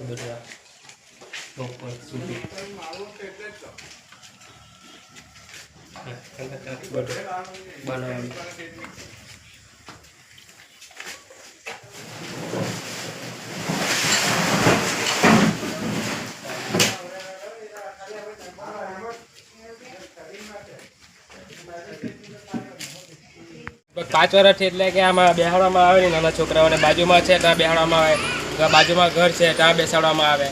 બધા પ્રોપર સુધી બનાવવાનું પાંચ વર્ષથી એટલે કે આમાં બેહાડવામાં આવે ને નાના છોકરાઓને બાજુમાં છે ત્યાં બેહાડવામાં આવે, બાજુમાં ઘર છે ત્યાં બેસાડવામાં આવે.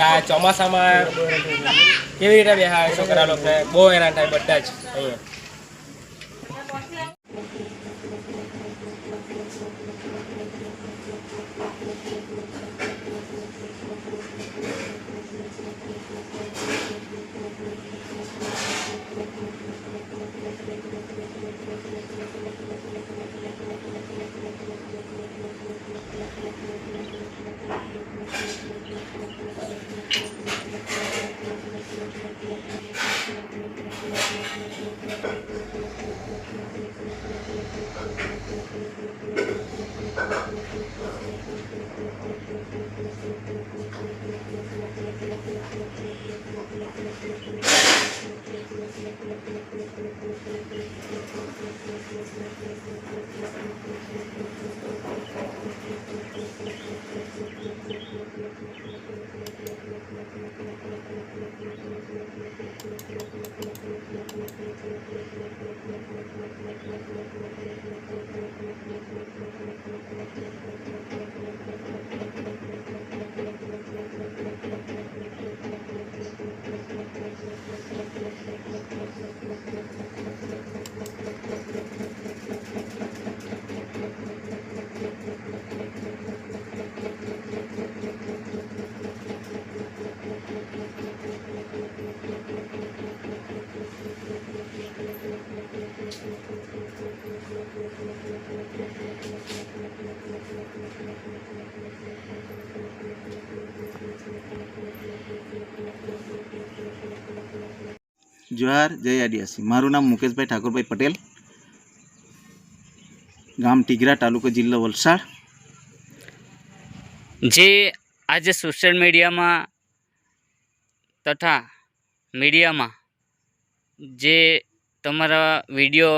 આ ચોમાસામાં કેવી રીતે બેહાડે છોકરા લોકોને બહુ હેરાન થાય બધા જ અહીંયા. जोहार जय आदिवासी। मारू नाम मुकेशभाई ठाकुरभाई पटेल, गाम टीगरा, तालुको जिल्लो वलसाड। जे आज सोशल मीडिया में तथा मीडिया में जे तमारा विडियो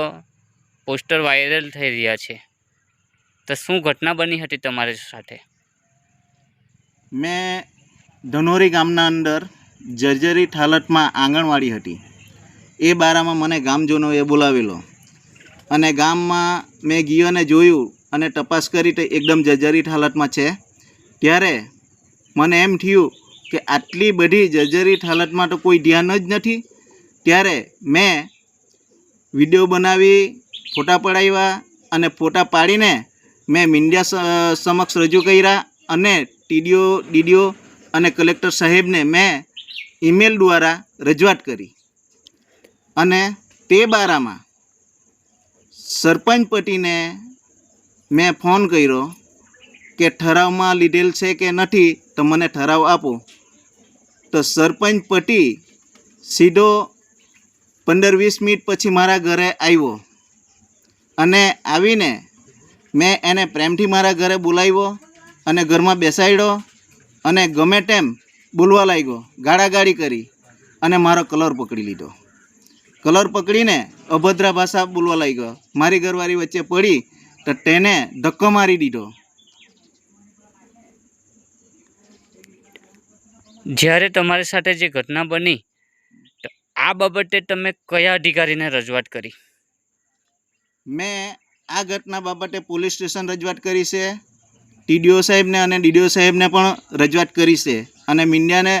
पोस्टर वायरल थई रह्या छे, तो शू घटना बनी हती तमारे साथे? मैं धनोरी गामना अंदर जर्जरित हालत में आंगणवाड़ी हती। ए बारा में मने गामजनोए बोलावेलो अने गाम में मैं गयो ने जोयुं अने तपास करी तो एकदम जर्जरित हालत में छे। त्यारे मने एम थयुं कि आटली बधी जर्जरित हालत में तो कोई ध्यान ज नथी। त्यारे मैं विडियो बनावी, फोटा पड़ाव्या अने फोटा पाड़ीने मैं मीडिया समक्ष रजू कर्या अने टीडीओ डीडीओ अने कलेक्टर साहेब ने मैं ईमेल द्वारा रजूआत करी अने ते बारामां सरपंच पटीने मैं फोन कर्यो कि ठराव में लीधेल छे कि नथी, तो मने ठराव आपो। तो सरपंच पटी सीधो 15-20 मिनिट पछी मारा घरे आव्यो अने आवीने मैं एने प्रेमथी मारा घरे बोलाव्यो अने घरमां बेसाड्यो अने गमे तेम बोलवा लाग्यो, गाळागाળી करी अने मारो कलर पकड़ी लीधो। कलर पकड़ीने अभद्रा भाषा बोलवा लाग्यो। मारी घरवाળી वच्चे पड़ी तो तेने धक्को मारी दीधो। ज्यारे तमारी साथे जे घटना बनी तो आ बाबते तमे कया अधिकारीने रजूआत करी? मैं आ घटना बाबते पोलीस स्टेशन रजूआत करी छे, टीडीओ साहेब ने अने डीडीओ साहेब ने पण रजूआत करी छे अने मीडिया ने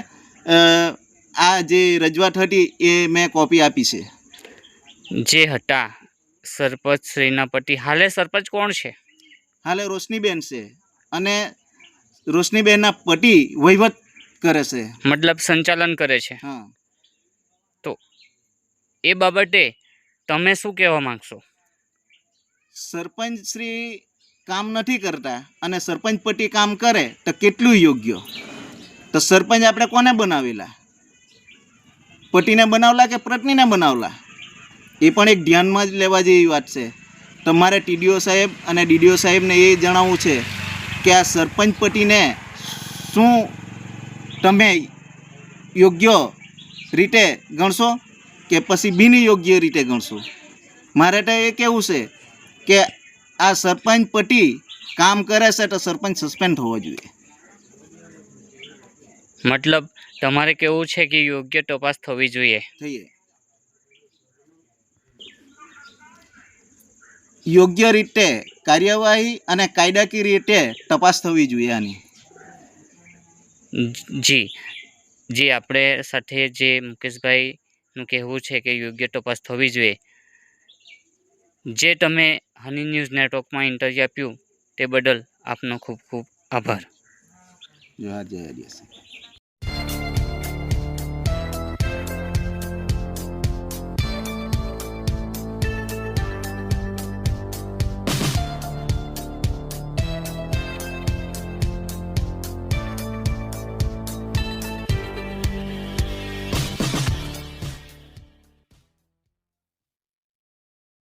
आ जे रजूआत हती ए मैं कॉपी आपी छे। जे हता सरपंच श्रीना पति, हाले सरपंच कोण छे? हाले रोशनीबेन छे अने रोशनीबेनना पति वहीवट करे छे, मतलब संचालन करे छे। हाँ। तो ए बाबते तमे शुं कहेवा मांगशो? सरपंच श्री काम नहीं करता अने सरपंच पटी काम करे तो केटलुं योग्य? तो सरपंच आपणे कोने बनावेला? पटीने बनावला के पत्नीने बनावला? ए पण एक ध्यान में लेवा जेवी वात छे। तमारे टीडीओ साहेब अने डीडीओ साहेब ने ए जणाववुं छे कि आ सरपंच पटीने शुं તમે યોગ્ય રીતે ગણશો કે પછી બિનયોગ્ય રીતે ગણશો? મારે તો એ કહેવું છે કે આ સરપંચ પટી કામ કરે છે તો સરપંચ સસ્પેન્ડ થવો જોઈએ. મતલબ તમારે કેવું છે કે યોગ્ય તપાસ થવી જોઈએ. થઈએ યોગ્ય રીતે કાર્યવાહી અને કાયદાકીય રીતે તપાસ થવી જોઈએ આની. જી જી, આપણે સાથે જે મુકેશભાઈનું કહેવું છે કે યોગ્ય તપાસ થવી જોઈએ. જે તમે હની ન્યૂઝ નેટવર્કમાં ઇન્ટરવ્યૂ આપ્યું તે બદલ આપનો ખૂબ ખૂબ આભાર. જોહાર જય આદિવાસી.